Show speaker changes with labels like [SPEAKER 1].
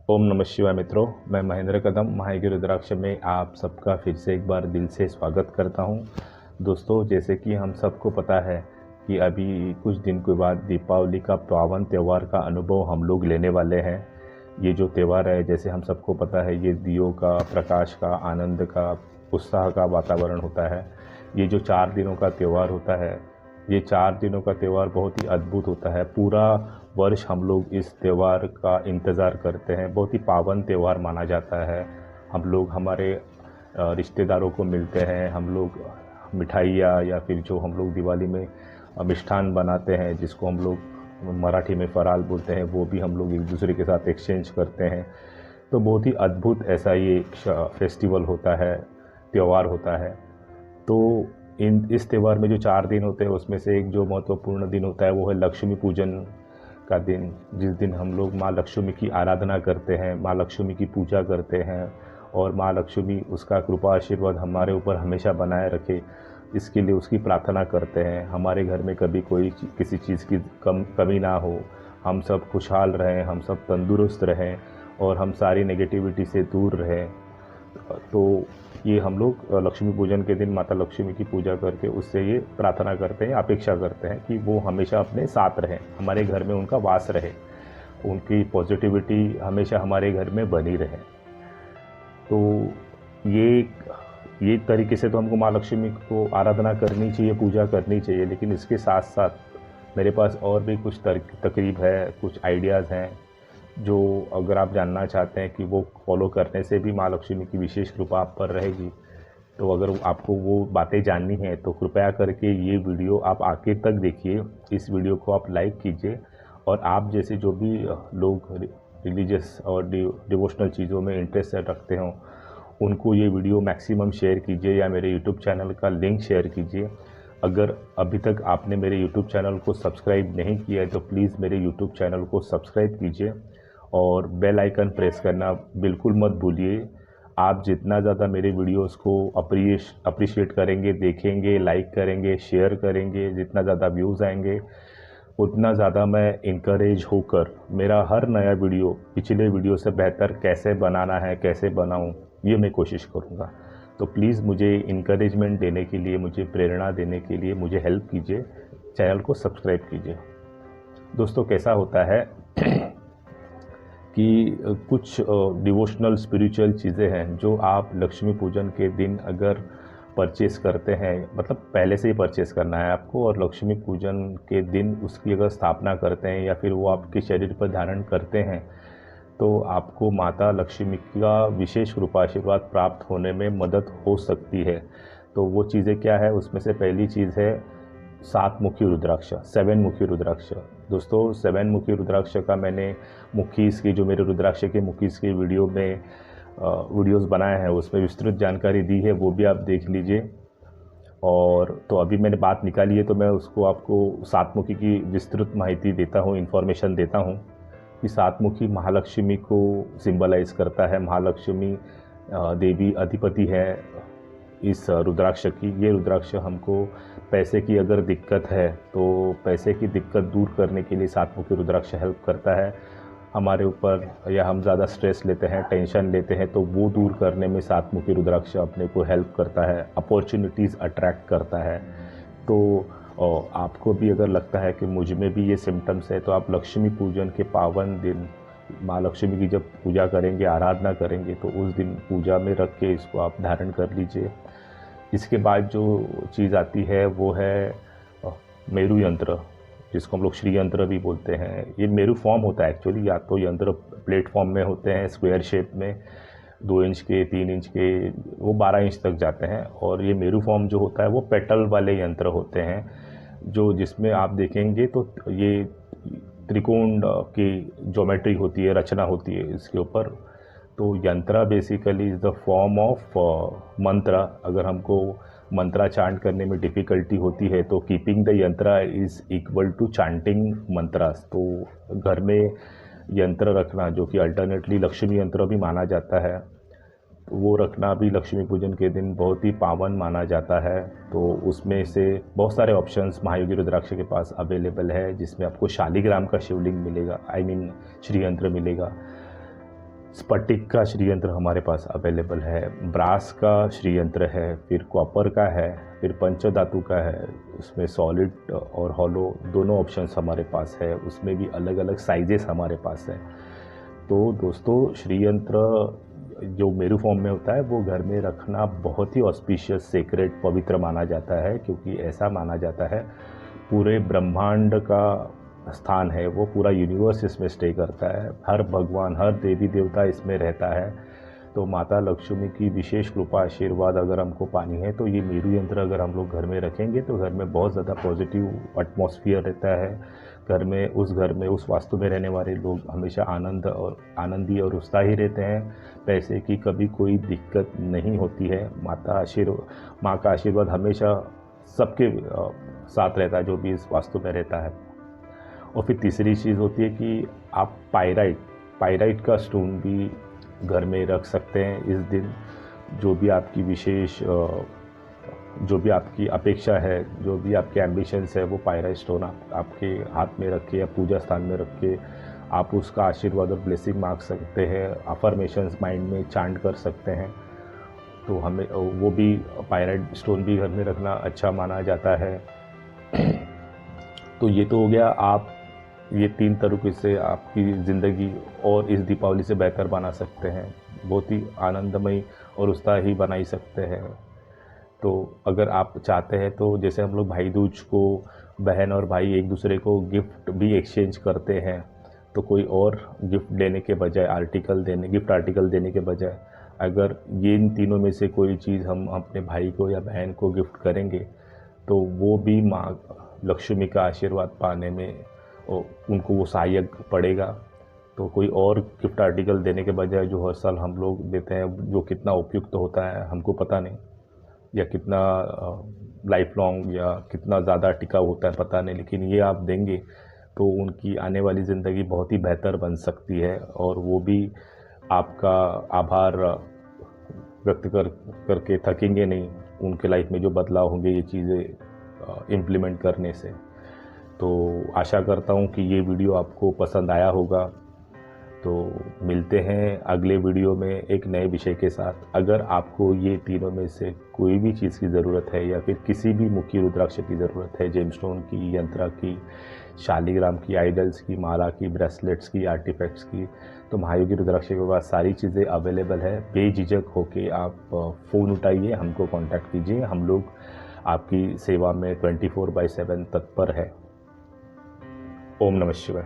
[SPEAKER 1] ओम नमः शिवाय मित्रों, मैं महेंद्र कदम महायोगी रुद्राक्ष में आप सबका फिर से एक बार दिल से स्वागत करता हूं। दोस्तों, जैसे कि हम सबको पता है कि अभी कुछ दिन के बाद दीपावली का पावन त्यौहार का अनुभव हम लोग लेने वाले हैं। ये जो त्यौहार है, जैसे हम सबको पता है, ये दियों का, प्रकाश का, आनंद का, उत्साह का वातावरण होता है। ये जो 4 दिनों का त्यौहार होता है, ये 4 दिनों का त्यौहार बहुत ही अद्भुत होता है। पूरा वर्ष हम लोग इस त्यौहार का इंतज़ार करते हैं। बहुत ही पावन त्यौहार माना जाता है। हम लोग हमारे रिश्तेदारों को मिलते हैं। हम लोग मिठाइयाँ या फिर जो हम लोग दिवाली में मिष्ठान बनाते हैं, जिसको हम लोग मराठी में फराल बोलते हैं, वो भी हम लोग एक दूसरे के साथ एक्सचेंज करते हैं। तो बहुत ही अद्भुत ऐसा ये फेस्टिवल होता है, त्यौहार होता है। तो इस त्यौहार में जो 4 दिन होते हैं, उसमें से एक जो महत्वपूर्ण दिन होता है वो है लक्ष्मी पूजन का दिन, जिस दिन हम लोग माँ लक्ष्मी की आराधना करते हैं, माँ लक्ष्मी की पूजा करते हैं और माँ लक्ष्मी उसका कृपा आशीर्वाद हमारे ऊपर हमेशा बनाए रखे, इसके लिए उसकी प्रार्थना करते हैं। हमारे घर में कभी कोई किसी चीज़ की कमी ना हो, हम सब खुशहाल रहें, हम सब तंदुरुस्त रहें और हम सारी नेगेटिविटी से दूर रहें। तो ये हम लोग लक्ष्मी पूजन के दिन माता लक्ष्मी की पूजा करके उससे ये प्रार्थना करते हैं, अपेक्षा करते हैं कि वो हमेशा अपने साथ रहें, हमारे घर में उनका वास रहे, उनकी पॉजिटिविटी हमेशा हमारे घर में बनी रहे। तो ये तरीके से तो हमको माँ लक्ष्मी को आराधना करनी चाहिए, पूजा करनी चाहिए। लेकिन इसके साथ साथ मेरे पास और भी कुछ तकरीब है, कुछ आइडियाज़ हैं जो अगर आप जानना चाहते हैं कि वो फॉलो करने से भी माँ लक्ष्मी की विशेष कृपा आप पर रहेगी, तो अगर आपको वो बातें जाननी है तो कृपया करके ये वीडियो आप आखिर तक देखिए। इस वीडियो को आप लाइक कीजिए और आप जैसे जो भी लोग रिलीजियस और डिवोशनल चीज़ों में इंटरेस्ट रखते हों, उनको ये वीडियो मैक्सिमम शेयर कीजिए या मेरे यूट्यूब चैनल का लिंक शेयर कीजिए। अगर अभी तक आपने मेरे यूट्यूब चैनल को सब्सक्राइब नहीं किया है तो प्लीज़ मेरे यूट्यूब चैनल को सब्सक्राइब कीजिए और बेल आइकन प्रेस करना बिल्कुल मत भूलिए। आप जितना ज़्यादा मेरे वीडियोस को अप्रिशिएट करेंगे, देखेंगे, लाइक करेंगे, शेयर करेंगे, जितना ज़्यादा व्यूज़ आएंगे, उतना ज़्यादा मैं इनकरेज होकर मेरा हर नया वीडियो पिछले वीडियो से बेहतर कैसे बनाना है, कैसे बनाऊं, ये मैं कोशिश करूंगा। तो प्लीज़ मुझे इनकरेजमेंट देने के लिए, मुझे प्रेरणा देने के लिए मुझे हेल्प कीजिए, चैनल को सब्सक्राइब कीजिए। दोस्तों, कैसा होता है कि कुछ डिवोशनल स्पिरिचुअल चीज़ें हैं जो आप लक्ष्मी पूजन के दिन अगर परचेस करते हैं, मतलब पहले से ही परचेस करना है आपको, और लक्ष्मी पूजन के दिन उसकी अगर स्थापना करते हैं या फिर वो आपके शरीर पर धारण करते हैं, तो आपको माता लक्ष्मी का विशेष कृपा आशीर्वाद प्राप्त होने में मदद हो सकती है। तो वो चीज़ें क्या है, उसमें से पहली चीज़ है 7 मुखी रुद्राक्ष, 7 मुखी रुद्राक्ष। दोस्तों, 7 मुखी रुद्राक्ष का मैंने मुखीस की, जो मेरे रुद्राक्ष के मुखीस की वीडियो में वीडियोस बनाए हैं, उसमें विस्तृत जानकारी दी है, वो भी आप देख लीजिए। और तो अभी मैंने बात निकाली है तो मैं उसको आपको 7 मुखी की विस्तृत माहिती देता हूँ, इन्फॉर्मेशन देता हूँ कि 7 मुखी महालक्ष्मी को सिंबलाइज करता है। महालक्ष्मी देवी अधिपति है इस रुद्राक्ष की। ये रुद्राक्ष हमको पैसे की अगर दिक्कत है तो पैसे की दिक्कत दूर करने के लिए 7 मुखी रुद्राक्ष हेल्प करता है। हमारे ऊपर या हम ज़्यादा स्ट्रेस लेते हैं, टेंशन लेते हैं, तो वो दूर करने में 7 मुखी रुद्राक्ष अपने को हेल्प करता है, अपॉर्चुनिटीज़ अट्रैक्ट करता है। तो आपको भी अगर लगता है कि मुझ में भी ये सिम्टम्स है, तो आप लक्ष्मी पूजन के पावन दिन माँ लक्ष्मी की जब पूजा करेंगे, आराधना करेंगे, तो उस दिन पूजा में रख के इसको आप धारण कर लीजिए। इसके बाद जो चीज़ आती है वो है मेरू यंत्र, जिसको हम लोग श्री यंत्र भी बोलते हैं। ये मेरू फॉर्म होता है एक्चुअली, या तो यंत्र प्लेटफॉर्म में होते हैं स्क्वायर शेप में, 2 इंच के, 3 इंच के, वो 12 इंच तक जाते हैं। और ये मेरू फॉर्म जो होता है वो पेटल वाले यंत्र होते हैं, जो जिसमें आप देखेंगे तो ये त्रिकोण की ज्योमेट्री होती है, रचना होती है इसके ऊपर। तो यंत्र basically is the form of मंत्र। अगर हमको मंत्रा चांट करने में डिफ़िकल्टी होती है तो कीपिंग द यंत्र is equal to chanting mantras. तो घर में यंत्र रखना, जो कि अल्टरनेटली लक्ष्मी यंत्र भी माना जाता है, तो वो रखना भी लक्ष्मी पूजन के दिन बहुत ही पावन माना जाता है। तो उसमें से बहुत सारे ऑप्शंस महायोगी रुद्राक्ष के पास अवेलेबल है, जिसमें आपको शालिग्राम का शिवलिंग मिलेगा, श्री यंत्र मिलेगा। स्फटिक का श्रीयंत्र हमारे पास अवेलेबल है, ब्रास का श्रीयंत्र है, फिर कॉपर का है, फिर पंचधातु का है। उसमें सॉलिड और हॉलो दोनों ऑप्शंस हमारे पास है, उसमें भी अलग अलग साइजेस हमारे पास है। तो दोस्तों, श्रीयंत्र जो मेरू फॉर्म में होता है वो घर में रखना बहुत ही ऑस्पिशियस, सेक्रेट, पवित्र माना जाता है, क्योंकि ऐसा माना जाता है पूरे ब्रह्मांड का स्थान है वो, पूरा यूनिवर्स इसमें स्टे करता है, हर भगवान, हर देवी देवता इसमें रहता है। तो माता लक्ष्मी की विशेष कृपा, आशीर्वाद अगर हमको पानी है तो ये मेरू यंत्र अगर हम लोग घर में रखेंगे तो घर में बहुत ज़्यादा पॉजिटिव एटमॉस्फेयर रहता है। घर में उस वास्तु में रहने वाले लोग हमेशा आनंदी और उत्साही रहते हैं। पैसे की कभी कोई दिक्कत नहीं होती है। माँ का आशीर्वाद हमेशा सबके साथ रहता है जो भी इस वास्तु में रहता है। और फिर तीसरी चीज़ होती है कि आप पाइराइट का स्टोन भी घर में रख सकते हैं इस दिन। जो भी आपकी विशेष जो भी आपकी अपेक्षा है, जो भी आपके एम्बिशंस है, वो पाइराइट स्टोन आपके हाथ में रख के या पूजा स्थान में रख के आप उसका आशीर्वाद और ब्लेसिंग मांग सकते हैं, अफर्मेशंस माइंड में चांट कर सकते हैं। तो हमें वो भी पाइराइट स्टोन भी घर में रखना अच्छा माना जाता है। तो ये तो हो गया, आप ये 3 तरीके से आपकी ज़िंदगी और इस दीपावली से बेहतर बना सकते हैं, बहुत ही आनंदमयी और उत्साही बना सकते हैं। तो अगर आप चाहते हैं तो जैसे हम लोग भाई दूज को बहन और भाई एक दूसरे को गिफ्ट भी एक्सचेंज करते हैं, तो कोई और गिफ्ट देने के बजाय गिफ्ट आर्टिकल देने के बजाय अगर ये इन तीनों में से कोई चीज़ हम अपने भाई को या बहन को गिफ्ट करेंगे तो वो भी माँ लक्ष्मी का आशीर्वाद पाने में उनको वो सहायक पड़ेगा। तो कोई और गिफ्ट आर्टिकल देने के बजाय जो हर साल हम लोग देते हैं, जो कितना उपयुक्त होता है हमको पता नहीं, या कितना लाइफ लॉन्ग या कितना ज़्यादा टिकाऊ होता है पता नहीं, लेकिन ये आप देंगे तो उनकी आने वाली ज़िंदगी बहुत ही बेहतर बन सकती है और वो भी आपका आभार व्यक्त करके थकेंगे नहीं। उनके लाइफ में जो बदलाव होंगे ये चीज़ें इम्प्लीमेंट करने से। तो आशा करता हूँ कि ये वीडियो आपको पसंद आया होगा। तो मिलते हैं अगले वीडियो में एक नए विषय के साथ। अगर आपको ये तीनों में से कोई भी चीज़ की ज़रूरत है या फिर किसी भी मुखी रुद्राक्ष की ज़रूरत है, जेमस्टोन की, यंत्रा की, शालिग्राम की, आइडल्स की, माला की, ब्रेसलेट्स की, आर्टिफैक्ट्स की, तो महायोगी रुद्राक्ष के पास सारी चीज़ें अवेलेबल है। बेझिझक होके आप फ़ोन उठाइए, हमको कांटेक्ट कीजिए। हम लोग आपकी सेवा में 24/7 तत्पर है। ओम नमः शिवाय।